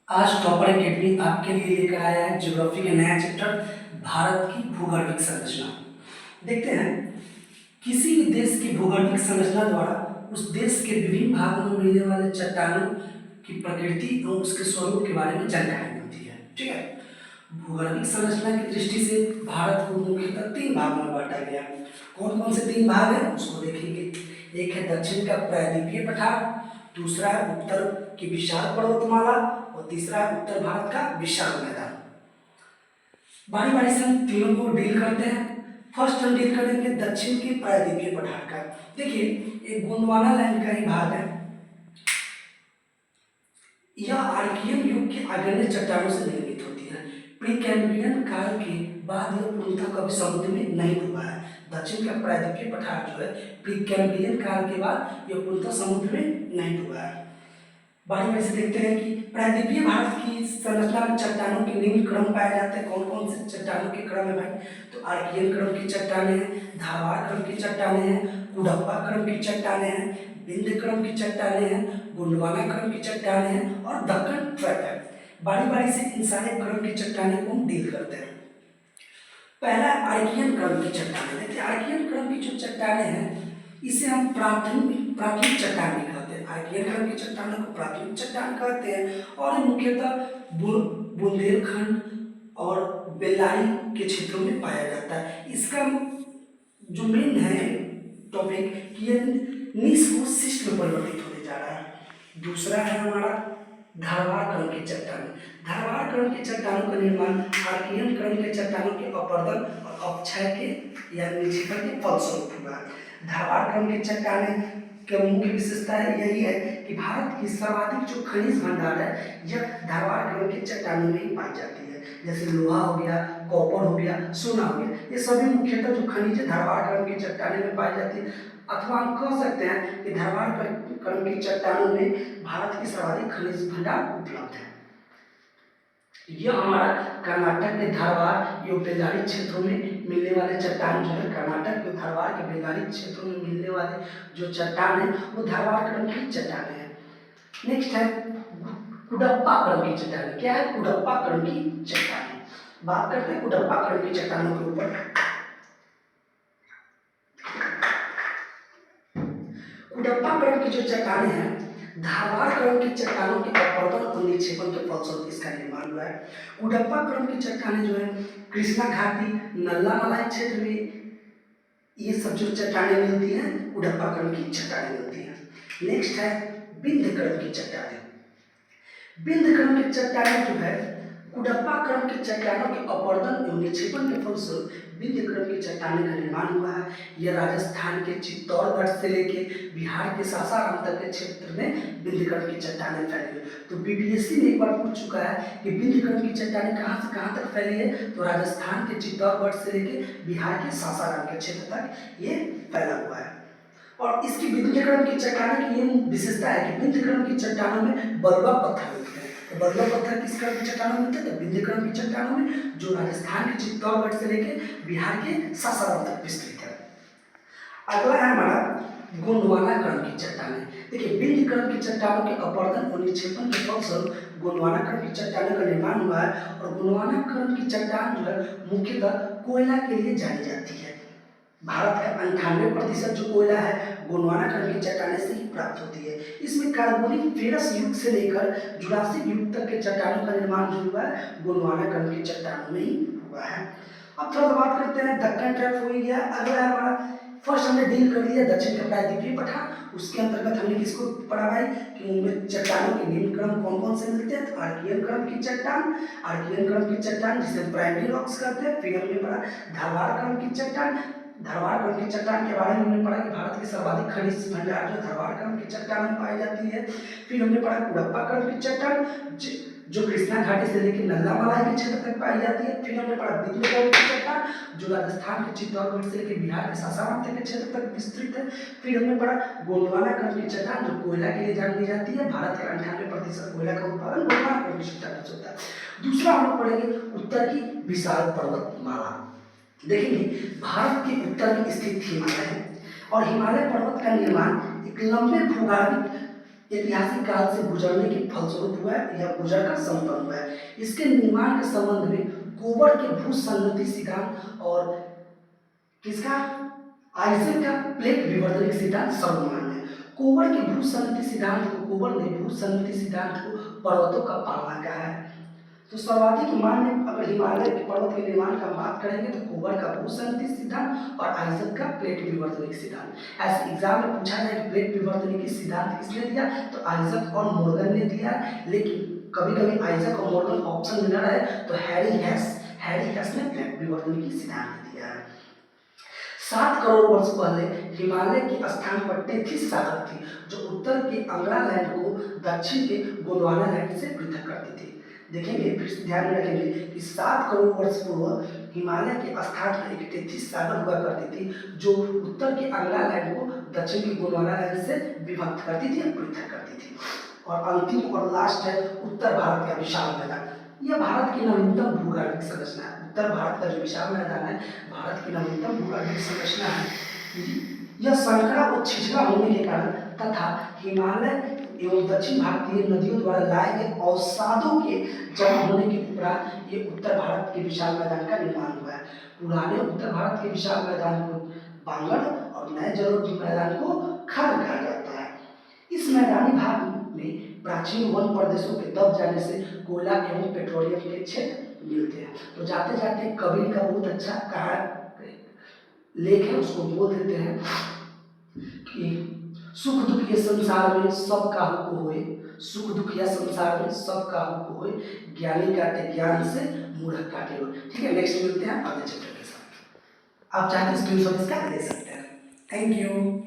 आज topper academy आपके लिए लेकर आया है ज्योग्राफी का नया चैप्टर भारत की भूगर्भिक संरचना। देखते हैं किसी भी देश की भूगर्भिक संरचना द्वारा उस देश के विभिन्न भागों में मिलने वाले चट्टानों की प्रकृति और उसके स्वरूप के बारे में जानकारी मिलती है। ठीक है, भूगर्भिक संरचना की दृष्टि से भारत को मुख्यतः 3 भागों में बांटा गया है। कौन कौन से 3 भाग हैं उसको देखेंगे। एक है दक्षिण का प्रायद्वीपीय पठार, दूसरा है उत्तर की विशाल पर्वतमाला और तीसरा है उत्तर भारत का विशाल मैदान। बारी बारी से हम तीनों को डील करते हैं। फर्स्ट हम डील करेंगे दक्षिण के प्रायद्वीपीय पठार का। देखिए, एक गोंडवाना लैंड का ही भाग है। यह आर्कियन युग के अग्रणी चट्टानों से निर्मित होती है। प्री कैम्ब्रियन काल के बाद यह पूर्णतः कभी समुद्र में नहीं डूबा है। दक्षिण का प्रायद्वीपीय पठार जो है प्री कैम्ब्रियन काल के बाद यह पूर्णतः समुद्र में नहीं डूबा है। बारी बारी से देखते हैं कि प्रायद्वीपीय भारत की संरचना में चट्टानों के निम्न क्रम पाए जाते हैं। कौन कौन से चट्टानों के क्रम है भाई? तो आर्कियन क्रम की चट्टानें हैं, धारवाड़ क्रम की चट्टानें हैं, कुडप्पा क्रम की चट्टानें हैं, विंध्य क्रम की चट्टानें हैं, गोंडवाना क्रम की चट्टानें हैं और दक्कन ट्रैप है। बारी बारी से इन सारे क्रम की चट्टानें को हम डील करते हैं। पहला आर्कियन क्रम की चट्टानें। देखिए, आर्कियन क्रम की जो चट्टानें हैं इसे हम प्राथमिक चट्टान भी कहते हैं। आर्कियन क्रम की चट्टानों को प्राथमिक चट्टान कहते हैं और ये मुख्यतः बुंदेलखंड और बेल्लारी के क्षेत्रों में पाया जाता है। इसका जो मेन है टॉपिक कि ये नीस को शिस्ट में परिवर्तित होने जा रहा है। दूसरा है हमारा धारवाड़ क्रम की चट्टान। धारवाड़ क्रम की चट्टानों का निर्माण आर्कियन क्रम के चट्टानों के अपरदन और अपक्षय के या निक्षेपण के फलस्वरूप हुआ। धारवाड़ क्रम की चट्टानें की मुख्य विशेषता यही है कि भारत की सर्वाधिक जो खनिज भंडार है यह धारवाड़ क्रम की चट्टानों में ही पाई जाती है। जैसे लोहा हो गया, कॉपर हो गया, सोना हो गया, ये सभी मुख्यतः जो खनिज धारवाड़ क्रम की चट्टानें में पाई जाती है। अथवा हम कह सकते हैं कि धारवाड़ क्रम की चट्टानों में भारत की सर्वाधिक खनिज भंडार उपलब्ध है। यह हमारा कर्नाटक के धारवाड़ एवं बेल्लारी क्षेत्रों में मिलने वाले चट्टान जो है, कर्नाटक के धारवाड़ के बेल्लारी क्षेत्रों में मिलने वाले जो चट्टान है वो धारवाड़ क्रम की चट्टानें हैं। नेक्स्ट है कुडप्पा क्रम की चट्टानें। क्या है? कुडप्पा क्रम की चट्टानें। बात करते हैं कुडप्पा क्रम की चट्टानों के ऊपर। कुडप्पा क्रम की जो चट्टानें हैं धारवाड़ क्रम की चट्टानों के अपरदन और निक्षेपण के फलस्वरूप इसका निर्माण हुआ है। कुडप्पा क्रम की चट्टानें जो है कृष्णा घाटी, नल्ला मलाई क्षेत्र में ये सब जो चट्टानें मिलती हैं कुडप्पा क्रम की चट्टानें मिलती हैं। नेक्स्ट है विंध्य क्रम की चट्टानें। विंध्य क्रम की चट्टानें जो है कुडप्पा क्रम की चट्टानों के अपरदन एवं निक्षेपण के फलस्वरूप विंध्य क्रम की चट्टानें का निर्माण हुआ है। यह राजस्थान के चित्तौड़गढ़ से लेके बिहार के सासाराम तक के क्षेत्र में विंध्य क्रम की चट्टानें फैली है। तो बीपीएससी ने एक बार पूछ चुका है कि विंध्य क्रम की चट्टानें कहाँ से कहाँ तक फैली है, तो राजस्थान के चित्तौड़गढ़ से लेके बिहार के सासाराम के क्षेत्र तक ये फैला हुआ है। और इसकी विंध्य क्रम की चट्टानों की ये विशेषता है कि विंध्य क्रम की चट्टानों में बलुआ पत्थर मिलते हैं। तो बलुआ पत्थर किस क्रम की चट्टानों में मिलते हैं? विंध्य क्रम की चट्टानों में, जो राजस्थान के चित्तौड़गढ़ से लेकर बिहार के सासाराम तक विस्तृत है। अगला है हमारा गोंडवाना क्रम की चट्टानें। देखिए, विंध्य क्रम की चट्टानों के अपरदन और निक्षेपण के फलस्वरूप गोंडवाना क्रम की चट्टानों का निर्माण हुआ है। और गोंडवाना क्रम की चट्टान जो है मुख्यतः कोयला के लिए जानी जाती है। भारत का 98% जो कोयला है गोंडवाना क्रम की चट्टानें से ही प्राप्त होती है। इसमें कार्बोनिफेरस युग से लेकर जुरासिक युग तक के चट्टानों का निर्माण जो हुआ है गोंडवाना क्रम की चट्टानों में ही हुआ है। अब थोड़ा सा बात करते हैं दक्कन ट्रैप हो गया। अगला है हमारा, फर्स्ट हमने डील कर लिया दक्षिण का प्रायद्वीपीय पठार। उसके अंतर्गत हमने किसको पढ़ा भाई कि उनमें चट्टानों के निम्न क्रम कौन कौन से मिलते हैं? तो आर्कियन क्रम की चट्टान, आर्कियन क्रम की चट्टान जिसे प्राइमरी रॉक्स कहते हैं। फिर हमने पढ़ा धारवाड़ क्रम की चट्टान। धारवाड़ क्रम की चट्टान के बारे में हमने पढ़ा कि भारत की सर्वाधिक खनिज भंडार जो धारवाड़ क्रम की चट्टान में पाई जाती है। फिर हमने पढ़ा कुडप्पा क्रम की चट्टान जो कृष्णा घाटी से लेकर नल्ला मलाई के क्षेत्र तक पाई जाती है। फिर हमने पढ़ा विंध्य क्रम की चट्टान जो राजस्थान के चित्तौड़गढ़ से लेकर बिहार के सासाराम तक के क्षेत्र तक विस्तृत है। फिर हमने पढ़ा गोंडवाना क्रम की चट्टान जो कोयला के लिए जानी जाती है। भारत का 98% कोयला का उत्पादन गोंडवाना क्रम की चट्टान से होता है। दूसरा हम लोग पढ़ेंगे उत्तर की विशाल पर्वतमाला। देखेंगे भारत के उत्तर में स्थित हिमालय है और हिमालय पर्वत का निर्माण एक लंबे भूभाग ऐतिहासिक काल से गुजरने के फलस्वरूप हुआ है या गुजर कर संपन्न हुआ है। इसके निर्माण के संबंध में कोबर के भूसन्नति सिद्धांत और किसका, आइजक का प्लेट विवर्तनिक सिद्धांत सर्वमान्य है। कोबर के भूसन्नति सिद्धांत को, कोबर ने भूसन्नति सिद्धांत को पर्वतों का पालना कहा है। तो सर्वाधिक मान्य अगर हिमालय के पर्वत के निर्माण का बात करेंगे तो कोबर का भूसन्नति सिद्धांत और आइजक का प्लेट विवर्तनिक सिद्धांत। ऐसे एग्जाम में पूछा जाए कि प्लेट विवर्तनिक सिद्धांत किसने दिया, तो आइजक और मोर्गन ने दिया है, लेकिन कभी कभी आइजक और मोर्गन ऑप्शन में न रहे तो हैरी हेस ने प्लेट विवर्तनिक सिद्धांत दिया है। 7 करोड़ वर्ष पहले हिमालय के स्थान पर टेथिस सागर थी, जो उत्तर के अंगड़ा लैंड को दक्षिण के गोंडवाना लैंड से पृथक करती थी। देखेंगे, फिर से ध्यान में रखेंगे कि 7 करोड़ वर्ष पूर्व हिमालय के स्थान पर एक टेथिस सागर हुआ करती थी, जो उत्तर के अंगड़ा लैंड को दक्षिण के गोंडवाना लैंड से विभक्त करती थी, पृथक करती थी। और अंतिम और लास्ट है उत्तर भारत का विशाल मैदान। यह भारत की नवीनतम भूगोलिक संरचना है। उत्तर भारत का जो विशाल मैदान है, भारत की नवीनतम भूगोलिक संरचना है। यह संकरा और छिछला होने के कारण तथा हिमालय एवं दक्षिण भारतीय नदियों द्वारा लाए गए अवसादों के जमा होने के उपरांत ये उत्तर भारत के विशाल मैदान का निर्माण हुआ है। पुराने उत्तर भारत के विशाल मैदान को बांगड़ और नए जलोढ़ मैदान को खार कहा जाता है। इस मैदानी भाग में प्राचीन वन प्रदेशों के दब जाने से कोयला एवं पेट्रोलियम के क्षेत्र मिलते हैं। तो जाते जाते कबीर का बहुत अच्छा कहा लेख है, उसको बोल देते हैं कि सुख दुख ये संसार में सब काहू को होए, सुख दुख या संसार में सब काहू को होए, ज्ञानी काटे ज्ञान से मूर्ख काटे रोए। ठीक है, नेक्स्ट मिलते हैं अगले चैप्टर के साथ। आप चाहते हैं स्क्रीनशॉट इसका ले सकते हैं। Thank you.